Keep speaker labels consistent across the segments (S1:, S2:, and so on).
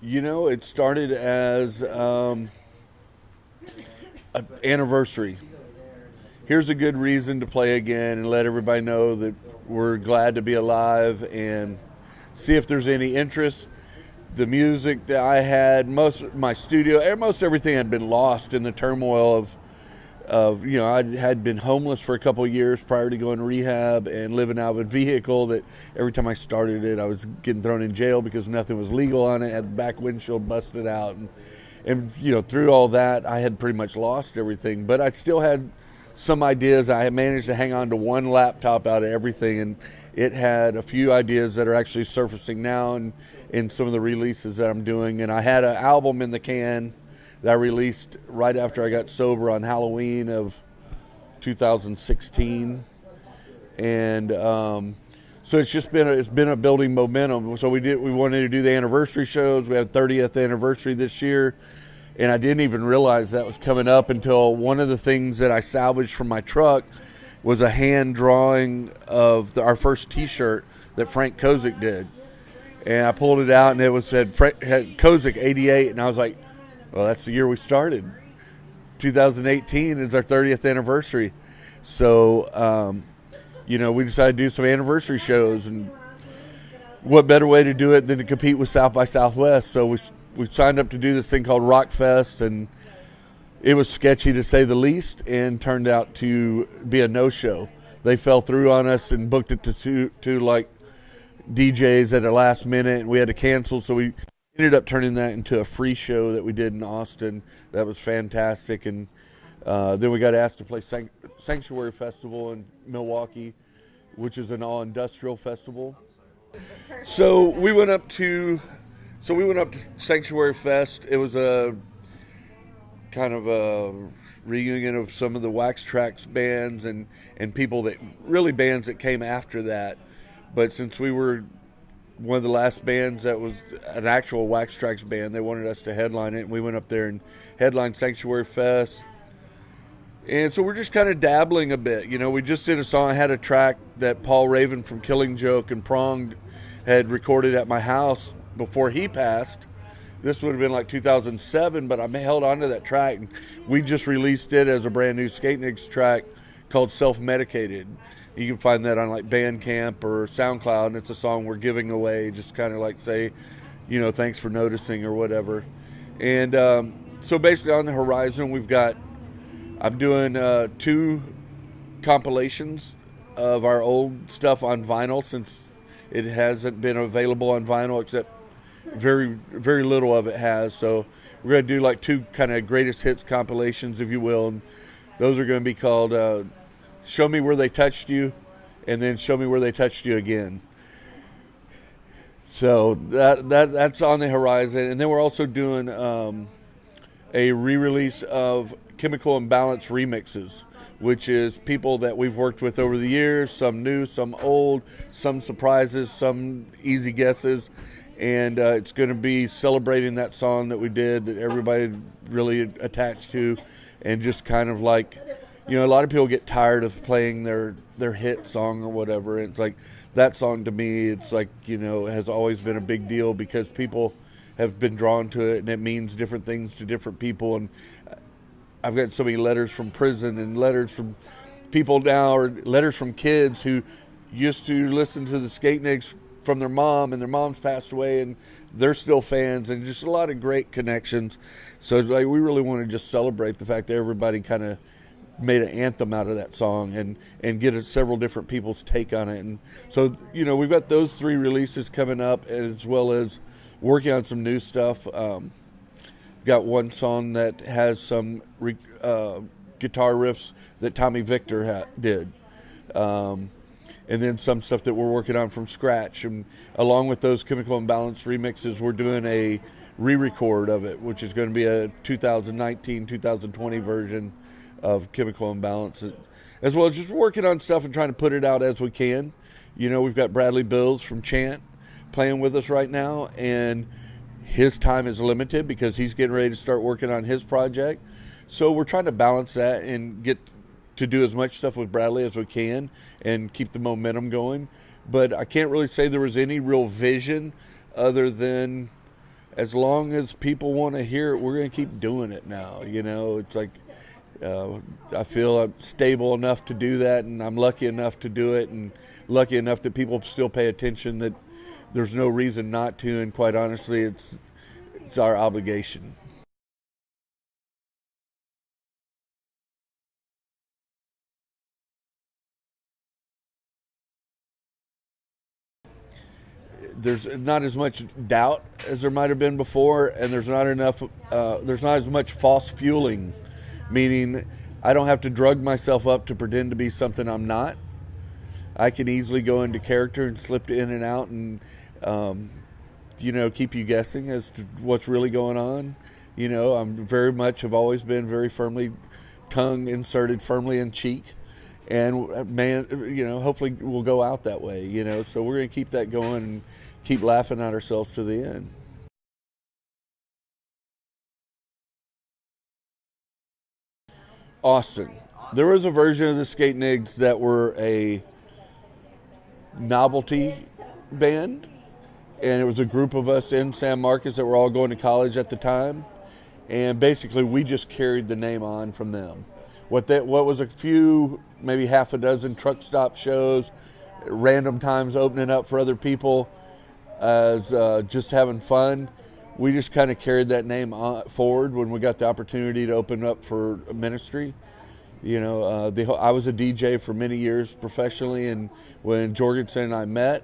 S1: It started as an anniversary. Here's a good reason to play again and let everybody know that we're glad to be alive and see if there's any interest. The music that I had, most of my studio, most everything had been lost in the turmoil of I had been homeless for a couple of years prior to going to rehab and living out of a vehicle that every time I started it, I was getting thrown in jail because nothing was legal on it. Had the back windshield busted out, and through all that, I had pretty much lost everything. But I still had some ideas. I had managed to hang on to one laptop out of everything, and it had a few ideas that are actually surfacing now and in some of the releases that I'm doing. And I had an album in the can that I released right after I got sober on Halloween of 2016, and so it's been a building momentum. So we wanted to do the anniversary shows. We had 30th anniversary this year, and I didn't even realize that was coming up until one of the things that I salvaged from my truck was a hand drawing of our first T-shirt that Frank Kozik did, and I pulled it out and it had Kozik 88, and I was like, well, that's the year we started. 2018 is our 30th anniversary. So, we decided to do some anniversary shows, and what better way to do it than to compete with South by Southwest? So we signed up to do this thing called Rock Fest, and it was sketchy to say the least, and turned out to be a no-show. They fell through on us and booked it to like DJs at the last minute, and we had to cancel. So we ended up turning that into a free show that we did in Austin. That was fantastic. And then we got asked to play Sanctuary Festival in Milwaukee, which is an all-industrial festival. So we went up to Sanctuary Fest. It was a kind of a reunion of some of the Wax Trax bands and people bands that came after that. But since we were one of the last bands that was an actual Wax Trax band, they wanted us to headline it, and we went up there and headlined Sanctuary Fest. And so we're just kind of dabbling a bit. We just did a song. I had a track that Paul Raven from Killing Joke and Pronged had recorded at my house before he passed. This would have been like 2007, but I held on to that track, and we just released it as a brand new Skatenigs track called Self-Medicated. You can find that on like Bandcamp or SoundCloud, and it's a song we're giving away, just kind of like say, thanks for noticing or whatever. And so basically on the horizon, I'm doing 2 compilations of our old stuff on vinyl, since it hasn't been available on vinyl, except very, very little of it has. So we're going to do like 2 kind of greatest hits compilations, if you will. And those are going to be called Show Me Where They Touched You, and then Show Me Where They Touched You Again. So that's on the horizon. And then we're also doing a re-release of Chemical Imbalance remixes, which is people that we've worked with over the years, some new, some old, some surprises, some easy guesses. And it's going to be celebrating that song that we did that everybody really attached to, and just kind of like, a lot of people get tired of playing their hit song or whatever. It's like that song to me, it's like, has always been a big deal because people have been drawn to it, and it means different things to different people. And I've got so many letters from prison and letters from people now, or letters from kids who used to listen to the Skatenigs from their mom, and their mom's passed away, and they're still fans, and just a lot of great connections. So like, we really want to just celebrate the fact that everybody kind of made an anthem out of that song, and get several different people's take on it. And so, we've got those 3 releases coming up, as well as working on some new stuff. Got one song that has some guitar riffs that Tommy Victor did. And then some stuff that we're working on from scratch. And along with those Chemical Imbalance remixes, we're doing a re-record of it, which is going to be a 2019, 2020 version of Chemical Imbalance, as well as just working on stuff and trying to put it out as we can. We've got Bradley Bills from Chant playing with us right now, and his time is limited because he's getting ready to start working on his project. So we're trying to balance that and get to do as much stuff with Bradley as we can and keep the momentum going. But I can't really say there was any real vision other than as long as people want to hear it, we're going to keep doing it now. You know, it's like I feel I'm stable enough to do that, and I'm lucky enough to do it, and lucky enough that people still pay attention, that there's no reason not to, and quite honestly, it's our obligation. There's not as much doubt as there might have been before, and there's not enough. There's not as much false fueling, meaning I don't have to drug myself up to pretend to be something I'm not. I can easily go into character and slip in and out, and keep you guessing as to what's really going on. You know, I'm very much have always been very firmly tongue inserted firmly in cheek, and man, hopefully we'll go out that way. So we're going to keep that going and keep laughing at ourselves to the end. Austin. There was a version of the Skatenigs that were a novelty band, and it was a group of us in San Marcos that were all going to college at the time, and basically we just carried the name on from them. What was a few, maybe half a dozen truck stop shows, random times opening up for other people as just having fun. We just kind of carried that name forward when we got the opportunity to open up for ministry. I was a DJ for many years professionally, and when Jorgensen and I met,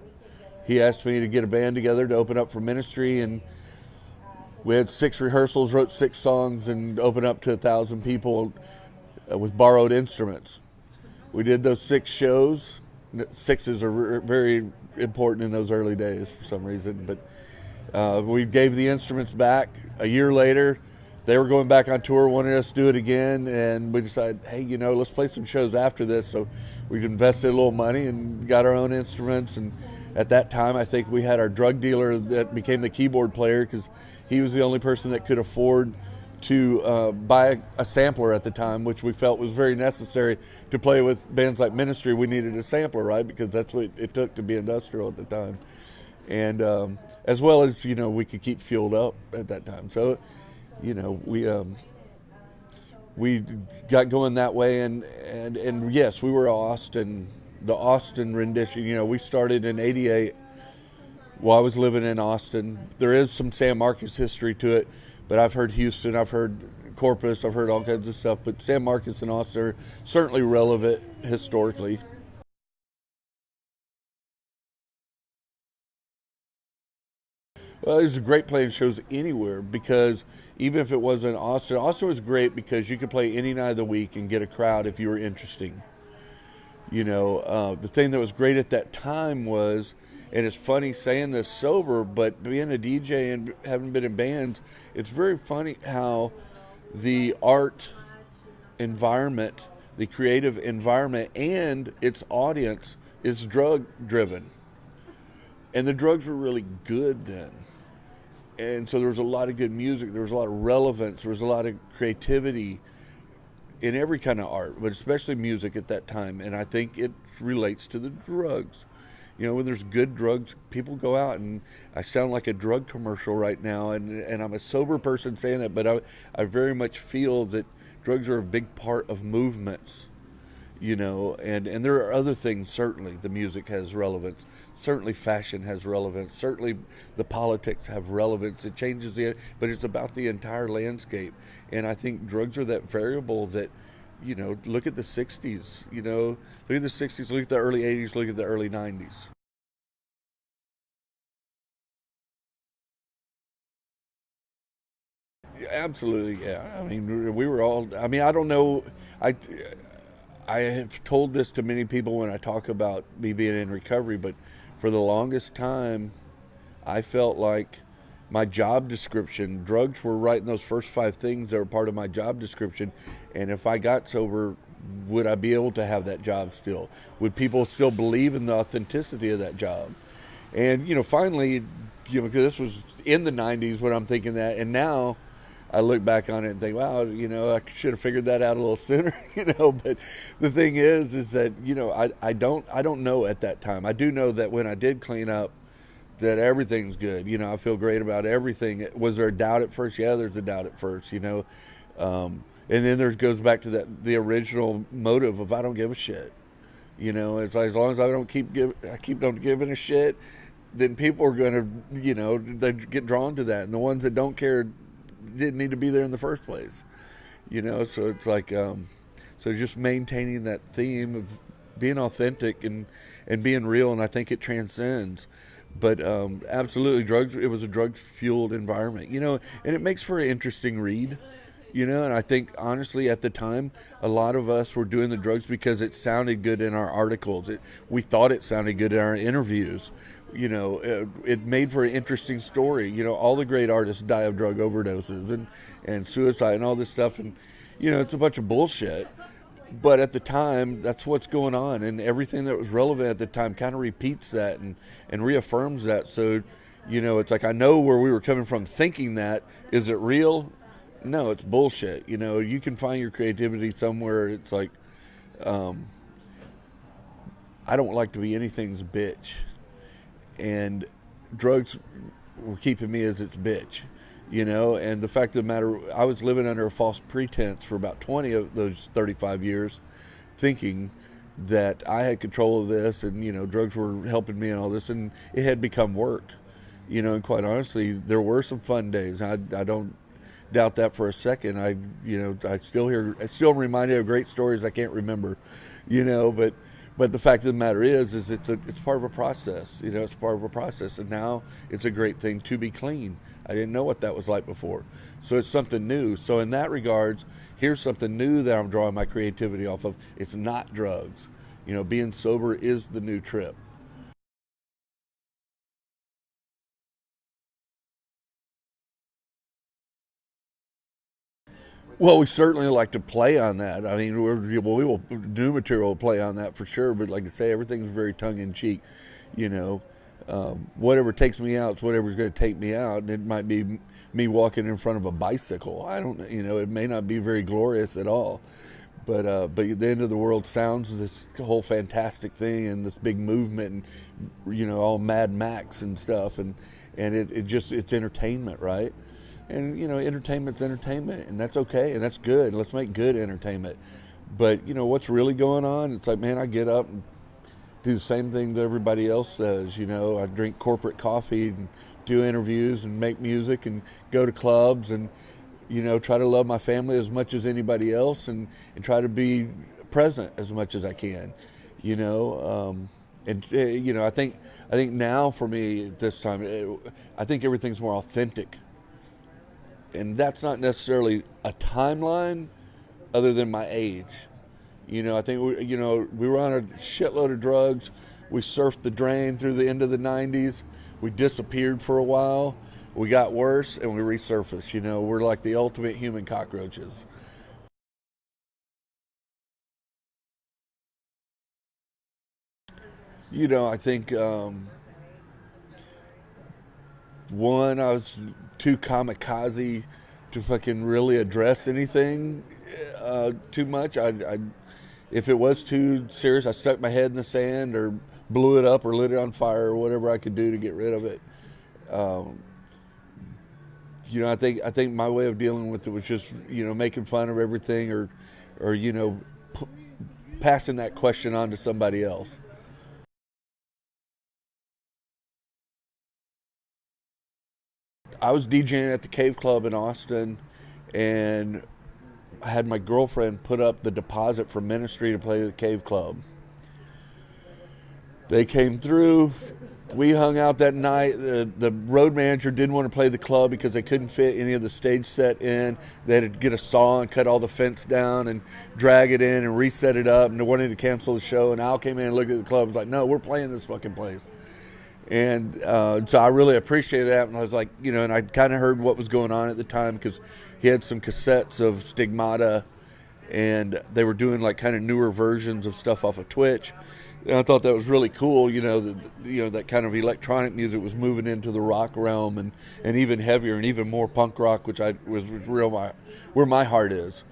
S1: he asked me to get a band together to open up for ministry, and we had 6 rehearsals, wrote 6 songs, and opened up to 1,000 people with borrowed instruments. We did those 6 shows. 6s are very important in those early days for some reason, but we gave the instruments back. A year later, they were going back on tour, wanted us to do it again, and we decided, hey, let's play some shows after this. So we invested a little money and got our own instruments. And at that time, I think we had our drug dealer that became the keyboard player, because he was the only person that could afford to buy a sampler at the time, which we felt was very necessary to play with bands like Ministry. We needed a sampler, right? Because that's what it took to be industrial at the time. And as well as, we could keep fueled up at that time. So, we got going that way, and yes, we were the Austin rendition. We started in '88 while I was living in Austin. There is some San Marcos history to it, but I've heard Houston, I've heard Corpus, I've heard all kinds of stuff, but San Marcos and Austin are certainly relevant historically. Well, it was great playing shows anywhere, because even if it wasn't Austin, Austin was great because you could play any night of the week and get a crowd if you were interesting. The thing that was great at that time was, and it's funny saying this sober, but being a DJ and having been in bands, it's very funny how the art environment, the creative environment, and its audience is drug driven. And the drugs were really good then. And so there was a lot of good music, there was a lot of relevance, there was a lot of creativity in every kind of art, but especially music at that time. And I think it relates to the drugs. When there's good drugs, people go out, and I sound like a drug commercial right now, and I'm a sober person saying that, but I very much feel that drugs are a big part of movements. And there are other things. Certainly the music has relevance, certainly fashion has relevance, certainly the politics have relevance. It changes but it's about the entire landscape. And I think drugs are that variable that, look at the 60s, look at the 60s, look at the early 80s, look at the early 90s. Absolutely, yeah. I mean, we were all, I don't know, I have told this to many people when I talk about me being in recovery, but for the longest time, I felt like my job description, drugs were right in those first 5 things that were part of my job description. And if I got sober, would I be able to have that job still? Would people still believe in the authenticity of that job? And, finally, because this was in the 90s when I'm thinking that, and now I look back on it and think, wow, I should have figured that out a little sooner, But the thing is that, I don't know at that time. I do know that when I did clean up, that everything's good. You know, I feel great about everything. Was there a doubt at first? Yeah, there's a doubt at first, you know. And then there goes back to the original motive of I don't give a shit. You know, it's like, as long as I don't keep don't giving a shit, then people are going to, you know, they get drawn to that. And the ones that don't care didn't need to be there in the first place. You know, so it's like, so just maintaining that theme of being authentic and being real, and I think it transcends. But absolutely, drugs. It was a drug-fueled environment, you know, and it makes for an interesting read, you know. And I think honestly, at the time, a lot of us were doing the drugs because it sounded good in our articles. We thought it sounded good in our interviews. You know, it made for an interesting story. You know, all the great artists die of drug overdoses and suicide and all this stuff, and you know, it's a bunch of bullshit. But at the time, that's what's going on, and everything that was relevant at the time kind of repeats that and reaffirms that. So, you know, it's like, I know where we were coming from thinking that. Is it real? No, it's bullshit. You know, you can find your creativity somewhere. It's like, I don't like to be anything's bitch. And drugs were keeping me as its bitch. You know, and the fact of the matter, I was living under a false pretense for about 20 of those 35 years, thinking that I had control of this and, you know, drugs were helping me and all this, and it had become work. You know, and quite honestly, there were some fun days. I don't doubt that for a second. I still am reminded of great stories I can't remember, you know, but the fact of the matter is it's part of a process. You know, it's part of a process, and now it's a great thing to be clean. I didn't know what that was like before, so it's something new. So in that regards, here's something new that I'm drawing my creativity off of. It's not drugs. You know, being sober is the new trip. Well, we certainly like to play on that. I mean, we will new material will play on that for sure. But like I say, everything's very tongue in cheek. You know, whatever takes me out is whatever's going to take me out. And it might be me walking in front of a bicycle. I don't, you know, it may not be very glorious at all. But the end of the world sounds this whole fantastic thing and this big movement and, you know, all Mad Max and stuff. And it's entertainment, right? And, you know, entertainment's entertainment, and that's okay, and that's good. Let's make good entertainment. But, you know, what's really going on, it's like, man, I get up and do the same thing that everybody else does. You know, I drink corporate coffee and do interviews and make music and go to clubs and, you know, try to love my family as much as anybody else and try to be present as much as I can, you know. You know, I think now for me at this time, I think everything's more authentic. And that's not necessarily a timeline other than my age. You know, I think, we were on a shitload of drugs. We surfed the drain through the end of the 90s. We disappeared for a while. We got worse and we resurfaced. You know, we're like the ultimate human cockroaches. You know, I think, one, I was too kamikaze to fucking really address anything too much. If it was too serious, I stuck my head in the sand or blew it up or lit it on fire or whatever I could do to get rid of it. Um, you know, I think my way of dealing with it was just, you know, making fun of everything or you know, passing that question on to somebody else. I was DJing at the Cave Club in Austin, and I had my girlfriend put up the deposit for ministry to play at the Cave Club. They came through. We hung out that night. The road manager didn't want to play the club because they couldn't fit any of the stage set in. They had to get a saw and cut all the fence down and drag it in and reset it up, and they wanted to cancel the show. And Al came in and looked at the club and was like, no, we're playing this fucking place. And so I really appreciated that. And I was like, you know, and I kind of heard what was going on at the time because he had some cassettes of Stigmata, and they were doing like kind of newer versions of stuff off of Twitch. And I thought that was really cool, you know, that kind of electronic music was moving into the rock realm and even heavier and even more punk rock, which was where my heart is.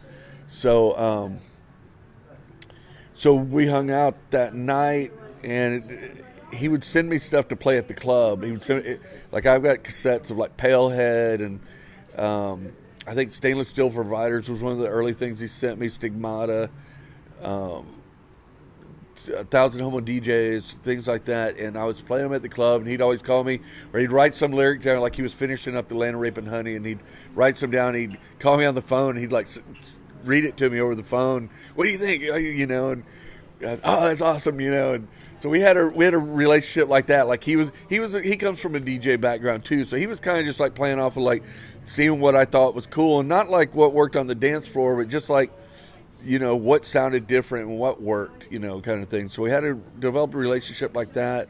S1: So we hung out that night, and he would send me stuff to play at the club. He would send it, like I've got cassettes of like Palehead and I think Stainless Steel Providers was one of the early things he sent me. Stigmata, 1,000 Homo DJs, things like that. And I was playing them at the club, and he'd always call me, or he'd write some lyric down, like he was finishing up the Land of Rape and Honey, and he'd write some down. And he'd call me on the phone, and he'd like read it to me over the phone. What do you think? You know, and oh, that's awesome, you know. And so we had a relationship like that. Like he comes from a DJ background too, so he was kind of just like playing off of like seeing what I thought was cool, and not like what worked on the dance floor, but just like, you know, what sounded different and what worked, you know, kind of thing. So we had to develop a relationship like that.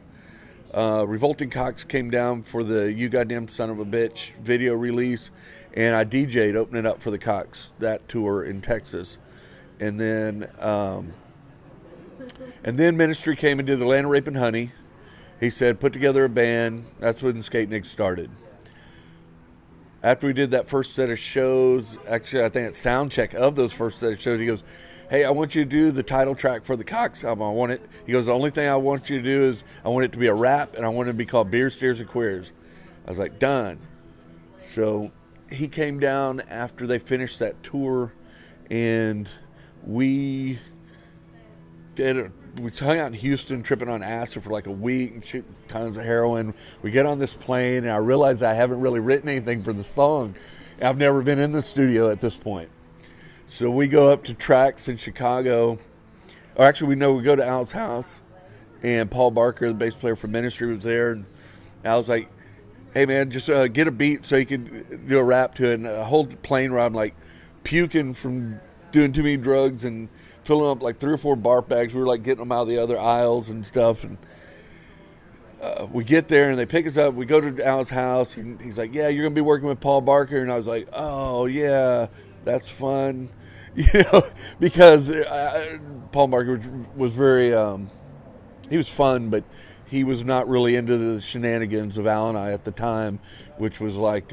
S1: Revolting Cocks came down for the You Goddamn Son of a Bitch video release, and I DJ'd opening up for the Cocks that tour in Texas. And then Ministry came and did the Land of Rape and Honey. He said, put together a band. That's when Skatenigs started. After we did that first set of shows, actually I think at sound check of those first set of shows, he goes, hey, I want you to do the title track for the Cox album. He goes, the only thing I want you to do is I want it to be a rap, and I want it to be called Beer, Steers, and Queers. I was like, done. So he came down after they finished that tour, and we hung out in Houston tripping on acid for like a week and shooting tons of heroin. We get on this plane, and I realize I haven't really written anything for the song. I've never been in the studio at this point. So we go up to Trax in Chicago. Or actually, we go to Al's house, and Paul Barker, the bass player for Ministry, was there. And Al was like, hey, man, just get a beat so you can do a rap to it. And a whole plane ride, I'm like puking from doing too many drugs and filling up like 3 or 4 barf bags. We were like getting them out of the other aisles and stuff. And we get there, and they pick us up. We go to Al's house, and he's like, yeah, you're going to be working with Paul Barker. And I was like, oh, yeah, that's fun. You know, because Paul Barker was very, he was fun, but he was not really into the shenanigans of Al and I at the time, which was like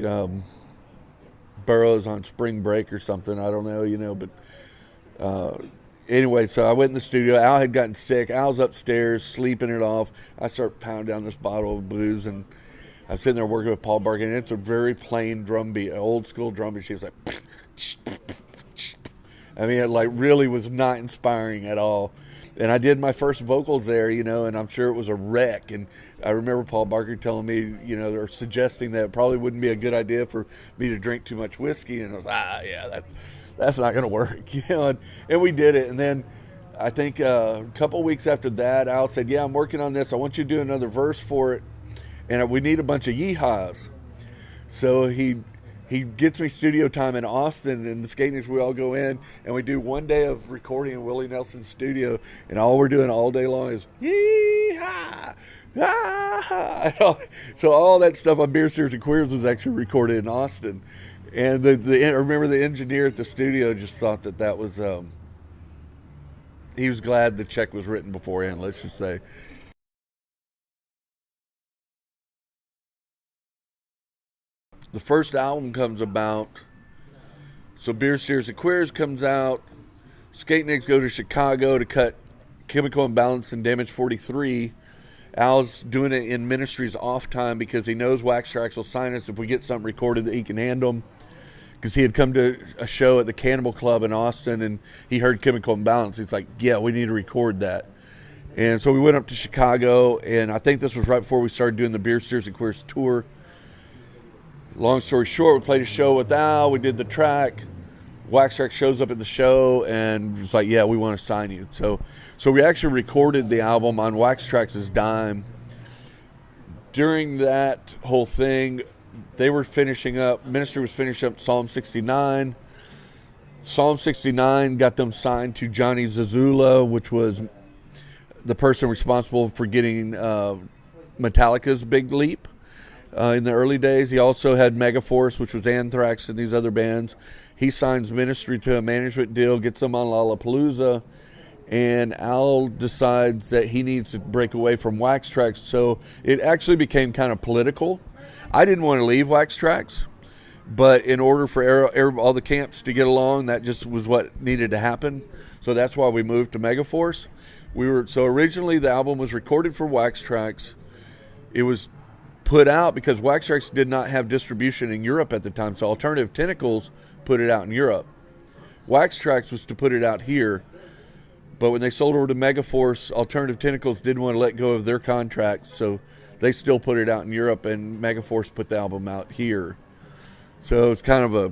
S1: Burroughs on spring break or something. I don't know, you know, but anyway, so I went in the studio. Al had gotten sick. Al's upstairs sleeping it off. I start pounding down this bottle of booze, and I'm sitting there working with Paul Barker, and it's a very plain drum beat, an old school drum beat. She was like, I mean, it like really was not inspiring at all. And I did my first vocals there, you know, and I'm sure it was a wreck. And I remember Paul Barker telling me, you know, or suggesting that it probably wouldn't be a good idea for me to drink too much whiskey. And I was, yeah, that's not going to work, you know. And we did it. And then I think a couple weeks after that, Al said, yeah, I'm working on this. I want you to do another verse for it. And we need a bunch of yeehaws. So he gets me studio time in Austin, and the Skatenigs, we all go in, and we do one day of recording in Willie Nelson's studio, and all we're doing all day long is yee-haw, ah. So all that stuff on Beer, Steers, and Queers was actually recorded in Austin. And I remember the engineer at the studio just thought that was, he was glad the check was written beforehand, let's just say. The first album comes about, so Beer, Steers, and Queers comes out. Skatenigs go to Chicago to cut Chemical Imbalance and Damage 43. Al's doing it in Ministry's off time because he knows Wax Trax will sign us if we get something recorded that he can handle. Because he had come to a show at the Cannibal Club in Austin, and he heard Chemical Imbalance. He's like, yeah, we need to record that. And so we went up to Chicago, and I think this was right before we started doing the Beer, Steers, and Queers tour. Long story short, we played a show with Al. We did the track. Wax Trax shows up at the show and was like, yeah, we want to sign you. So we actually recorded the album on Wax Trax's dime. During that whole thing, they were finishing up, Ministry was finishing up Psalm 69. Psalm 69 got them signed to Johnny Zazula, which was the person responsible for getting Metallica's Big Leap. In the early days, he also had Megaforce, which was Anthrax and these other bands. He signs Ministry to a management deal, gets them on Lollapalooza, and Al decides that he needs to break away from Wax Trax. So it actually became kind of political. I didn't want to leave Wax Trax, but in order for all the camps to get along, that just was what needed to happen. So that's why we moved to Megaforce. So originally the album was recorded for Wax Trax. It was put out because Wax Trax did not have distribution in Europe at the time, so Alternative Tentacles put it out in Europe. Wax Trax was to put it out here, but when they sold over to Megaforce, Alternative Tentacles didn't want to let go of their contracts, so they still put it out in Europe, and Megaforce put the album out here. So it's kind of a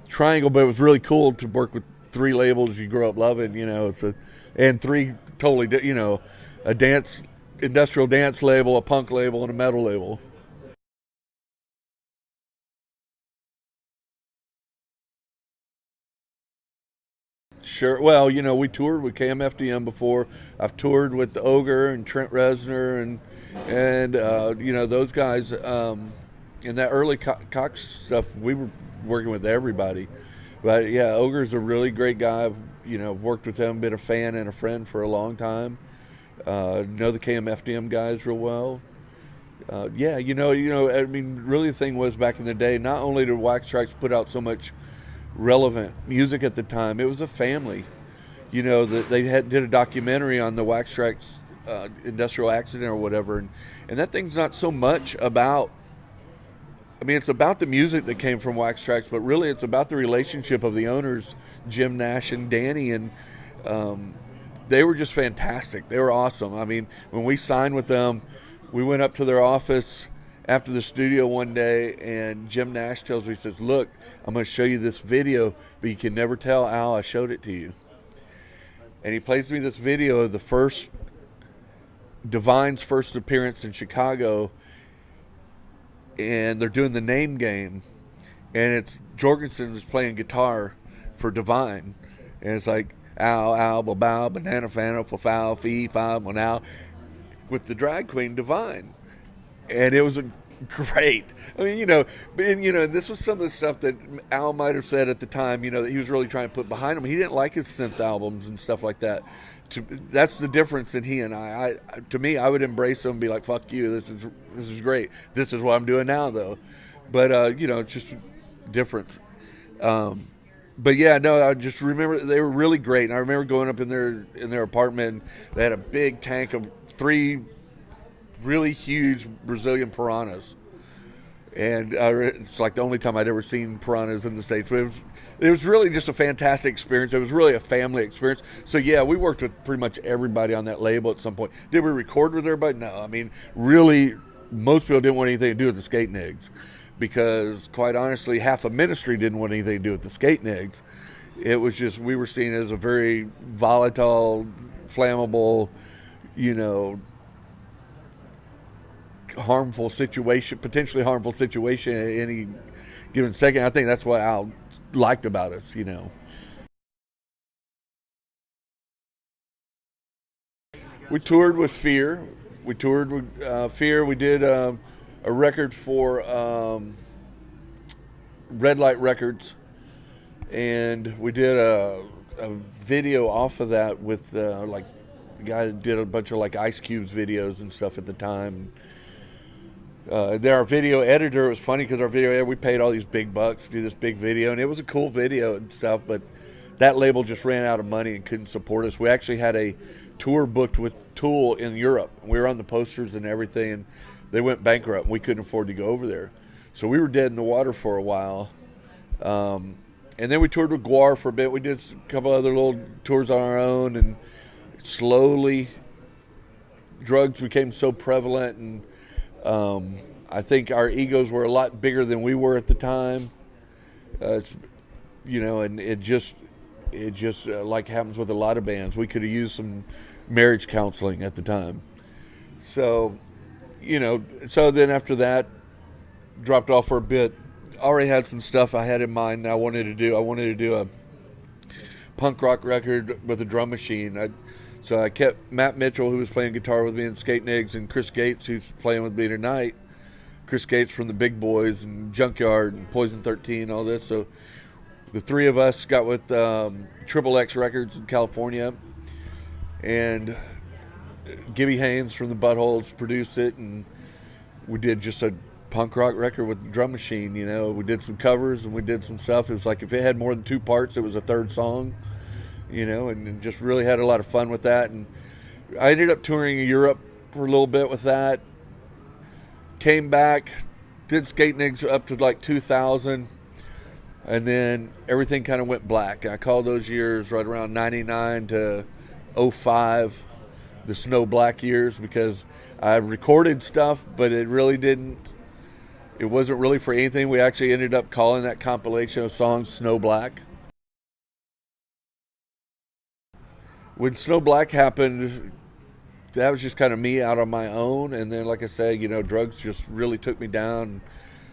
S1: triangle, but it was really cool to work with 3 labels you grow up loving, and 3 totally, a industrial dance label, a punk label, and a metal label. Sure. Well, we toured with KMFDM before. I've toured with the Ogre and Trent Reznor and those guys. In that early Cox stuff, we were working with everybody. But yeah, Ogre's a really great guy. I've worked with him, been a fan and a friend for a long time. Know the KMFDM guys real well. I mean, really the thing was back in the day, not only did Wax Trax put out so much relevant music at the time, it was a family. They did a documentary on the Wax Trax industrial accident or whatever, and that thing's not so much about, I mean, it's about the music that came from Wax Trax, but really it's about the relationship of the owners, Jim Nash and Danny, and they were just fantastic. They were awesome. I mean, when we signed with them, we went up to their office after the studio one day, and Jim Nash tells me, he says, "Look, I'm going to show you this video, but you can never tell, Al, I showed it to you." And he plays me this video of Divine's first appearance in Chicago, and they're doing the name game, and it's Jorgensen is playing guitar for Divine, and it's like ow, ow, ba, bow, banana, fana, fa, foul, fee, fi, well, now, with the drag queen Divine, and it was great. I mean, and this was some of the stuff that Al might have said at the time, that he was really trying to put behind him. He didn't like his synth albums and stuff like that. That's the difference in he and I. To me, I would embrace him and be like, "Fuck you, this is great. This is what I'm doing now, though." But it's just difference. But yeah, no, I just remember they were really great, and I remember going up in their apartment. They had a big tank of 3 really huge Brazilian piranhas, and it's like the only time I'd ever seen piranhas in the States. But it was really just a fantastic experience. It was really a family experience. So yeah, we worked with pretty much everybody on that label at some point. Did we record with everybody? No. I mean, really, most people didn't want anything to do with the Skatenigs, because quite honestly, half of Ministry didn't want anything to do with the Skatenigs. It was just, we were seen as a very volatile, flammable, harmful situation, potentially harmful situation at any given second. I think that's what Al liked about us, We toured with Fear. We toured with Fear. We did a record for Red Light Records, and we did a video off of that with the guy that did a bunch of Ice Cube's videos and stuff at the time. Our video editor, it was funny because our video editor, we paid all these big bucks to do this big video, and it was a cool video and stuff, but that label just ran out of money and couldn't support us. We actually had a tour booked with Tool in Europe. We were on the posters and everything, and they went bankrupt, and we couldn't afford to go over there. So we were dead in the water for a while. And then we toured with Guar for a bit. We did a couple other little tours on our own, and slowly drugs became so prevalent, and I think our egos were a lot bigger than we were at the time. And it just like happens with a lot of bands. We could have used some marriage counseling at the time. So, so then after that, dropped off for a bit. Already had some stuff I had in mind I wanted to do. I wanted to do a punk rock record with a drum machine. So I kept Matt Mitchell, who was playing guitar with me in Skatenigs, and Chris Gates, who's playing with me tonight. Chris Gates from the Big Boys and Junkyard and Poison 13, all this. So the 3 of us got with Triple X Records in California, and Gibby Haynes from the Buttholes produced it, and we did just a punk rock record with the drum machine. We did some covers and we did some stuff. It was like if it had more than 2 parts, it was a third song. And just really had a lot of fun with that. And I ended up touring Europe for a little bit with that. Came back, did Skatenigs up to like 2000, and then everything kind of went black. I call those years right around 99 to 05 the snow black years, because I recorded stuff, but it wasn't really for anything. We actually ended up calling that compilation of songs Snow Black. When Snow Black happened, that was just kind of me out on my own. And then, like I said, drugs just really took me down.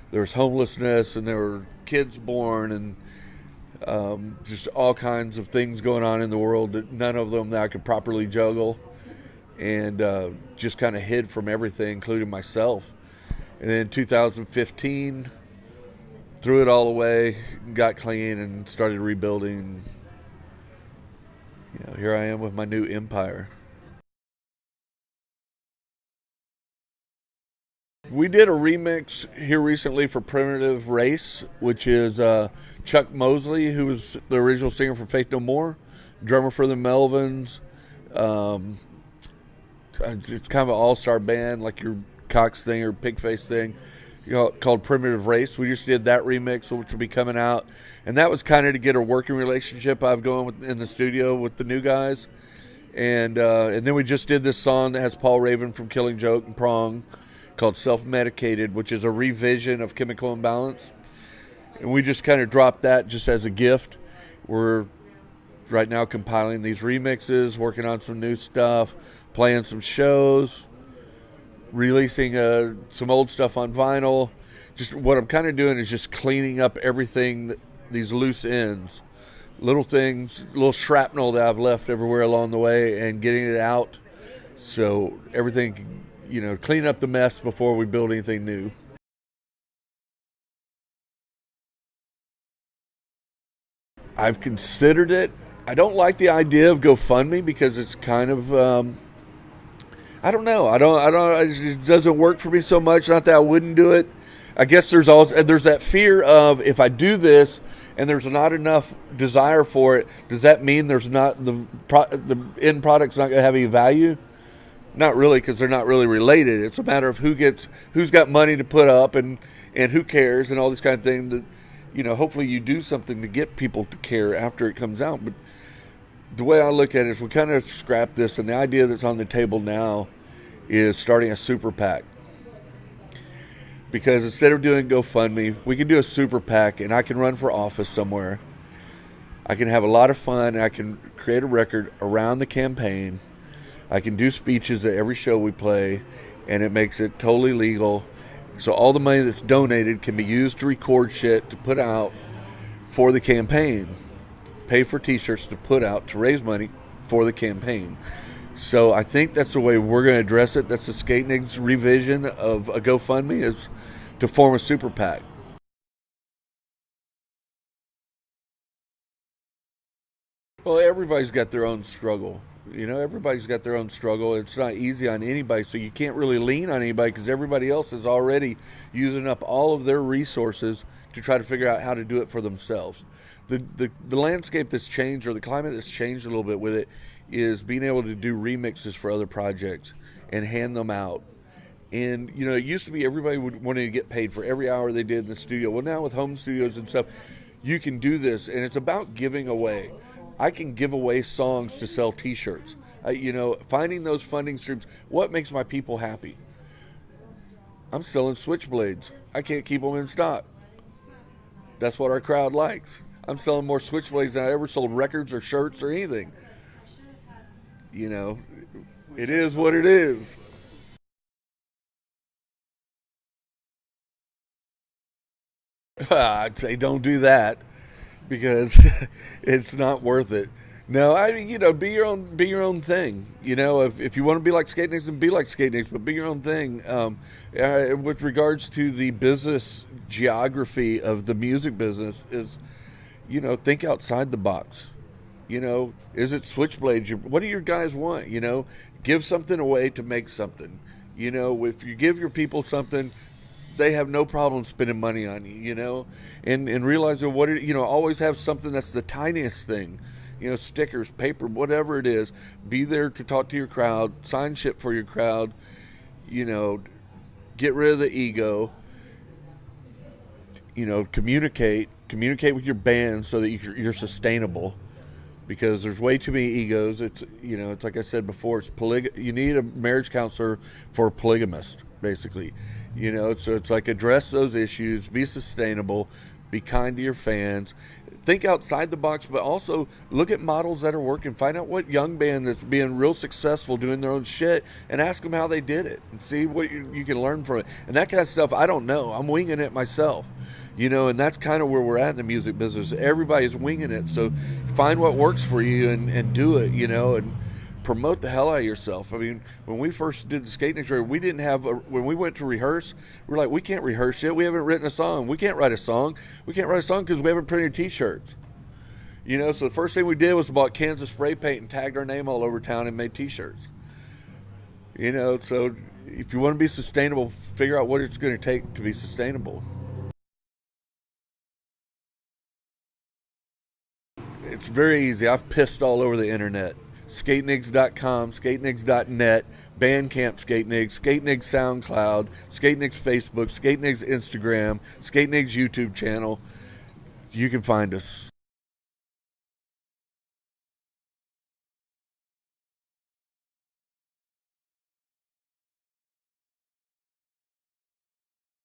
S1: There was homelessness, and there were kids born, and just all kinds of things going on in the world, that none of them that I could properly juggle, and just kind of hid from everything, including myself. And then in 2015, threw it all away, got clean, and started rebuilding. Here I am with my new empire. We did a remix here recently for Primitive Race, which is Chuck Mosley, who was the original singer for Faith No More, drummer for the Melvins. It's kind of an all-star band, like your Cox thing or Pigface thing, called Primitive Race. We just did that remix, which will be coming out, and that was kind of to get a working relationship I've going in the studio with the new guys, and then we just did this song that has Paul Raven from Killing Joke and Prong, called Self-Medicated, which is a revision of Chemical Imbalance, and we just kind of dropped that just as a gift. We're right now compiling these remixes, working on some new stuff, playing some shows, releasing some old stuff on vinyl. Just what I'm kind of doing is just cleaning up everything, these loose ends, little things, little shrapnel that I've left everywhere along the way, and getting it out so everything, clean up the mess before we build anything new. I've considered it. I don't like the idea of GoFundMe because it's kind of I don't know. It doesn't work for me so much. Not that I wouldn't do it. I guess there's that fear of, if I do this and there's not enough desire for it, does that mean there's not the end product's not going to have any value? Not really, because they're not really related. It's a matter of who's got money to put up, and who cares, and all this kind of thing. That hopefully you do something to get people to care after it comes out, but the way I look at it is we kind of scrap this, and the idea that's on the table now is starting a super PAC. Because instead of doing GoFundMe, we can do a super PAC, and I can run for office somewhere. I can have a lot of fun. I can create a record around the campaign. I can do speeches at every show we play, and it makes it totally legal. So all the money that's donated can be used to record shit to put out for the campaign. Pay for t-shirts to put out to raise money for the campaign. So I think that's the way we're going to address it. That's the Skatenigs revision of a GoFundMe, is to form a super PAC. Well, everybody's got their own struggle. Everybody's got their own struggle. It's not easy on anybody, so you can't really lean on anybody, because everybody else is already using up all of their resources to try to figure out how to do it for themselves. The landscape that's changed, or the climate that's changed a little bit with it, is being able to do remixes for other projects and hand them out. And, it used to be everybody wanted to get paid for every hour they did in the studio. Well, now with home studios and stuff, you can do this, and it's about giving away. I can give away songs to sell t-shirts. Finding those funding streams. What makes my people happy? I'm selling switchblades. I can't keep them in stock. That's what our crowd likes. I'm selling more switchblades than I ever sold records or shirts or anything. It is what it is. I'd say don't do that, because it's not worth it. No, be your own thing. If you want to be like Skatenigs, then be like Skatenigs, but be your own thing. With regards to the business geography of the music business, is think outside the box. Is it switchblades? What do your guys want? Give something away to make something. If you give your people something, they have no problem spending money on you, and realize that always have something that's the tiniest thing. stickers, paper, whatever it is. Be there to talk to your crowd, sign shit for your crowd, get rid of the ego, communicate with your band so that you're sustainable, because there's way too many egos. It's like I said before, you need a marriage counselor for a polygamist, basically. So it's like, address those issues, be sustainable, be kind to your fans, think outside the box, but also look at models that are working. Find out what young band that's being real successful doing their own shit, and ask them how they did it, and see what you can learn from it. And that kind of stuff, I don't know. I'm winging it myself, and that's kind of where we're at in the music business. Everybody's winging it. So find what works for you and do it, and promote the hell out of yourself. I mean, when we first did the Skatenigs Interview, we didn't have when we went to rehearse, we're like, we can't rehearse yet. We haven't written a song. We can't write a song. We can't write a song because we haven't printed t-shirts. So the first thing we did was bought cans of spray paint and tagged our name all over town and made t-shirts. So if you want to be sustainable, figure out what it's going to take to be sustainable. It's very easy. I've pissed all over the internet. Skatenigs.com, Skatenigs.net, Bandcamp Skatenigs, Skatenigs SoundCloud, Skatenigs Facebook, Skatenigs Instagram, Skatenigs YouTube channel. You can find us.